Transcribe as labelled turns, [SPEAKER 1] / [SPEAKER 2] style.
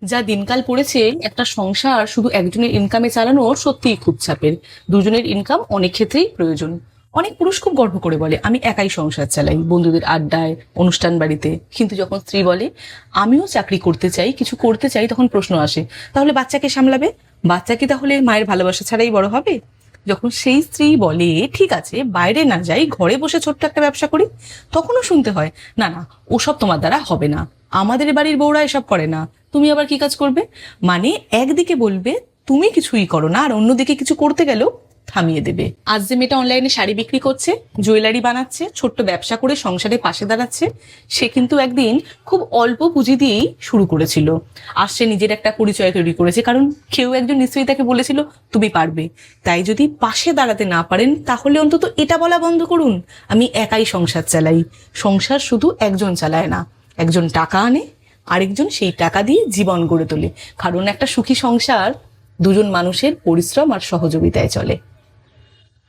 [SPEAKER 1] যা দিনকাল পড়েছে, একটা সংসার শুধু একজনের ইনকামে চালানো সত্যিই খুব চাপের। দুজনের ইনকাম অনেক ক্ষেত্রেই প্রয়োজন। অনেক পুরুষ খুব গর্ব করে বলে, আমি একাই সংসার চালাই, বন্ধুদের আড্ডায়, অনুষ্ঠান বাড়িতে। কিন্তু যখন স্ত্রী বলে আমিও চাকরি করতে চাই, কিছু করতে চাই, তখন প্রশ্ন আসে, তাহলে বাচ্চাকে সামলাবে? বাচ্চা কি তাহলে মায়ের ভালোবাসা ছাড়াই বড় হবে? যখন সেই স্ত্রী বলে ঠিক আছে বাইরে না যাই, ঘরে বসে ছোট্ট একটা ব্যবসা করি, তখনও শুনতে হয়, না না, ওসব তোমার দ্বারা হবে না, আমাদের বাড়ির বউরা এসব করে না, তুমি আবার কি কাজ করবে? মানে একদিকে বলবে তুমি কিছুই করো না, আর অন্যদিকে কিছু করতে গেলেও থামিয়ে দেবে। আজ যে মেয়েটা অনলাইনে শাড়ি বিক্রি করছে, জুয়েলারি বানাচ্ছে, ছোট্ট ব্যবসা করে সংসারে পাশে দাঁড়াচ্ছে, সে কিন্তু একদিন খুব অল্প পুঁজি দিয়েই শুরু করেছিল। আর সে নিজের একটা পরিচয় তৈরি করেছে, কারণ কেউ একজন নিশ্চয়ই তাকে বলেছিল তুমি পারবে। তাই যদি পাশে দাঁড়াতে না পারেন, তাহলে অন্তত এটা বলা বন্ধ করুন, আমি একাই সংসার চালাই। সংসার শুধু একজন চালায় না, একজন টাকা আনে, আরেকজন সেই টাকা দিয়ে জীবন গড়ে তোলে। কারণ একটা সুখী সংসার দুজন মানুষের পরিশ্রম আর সহযোগিতায় চলে।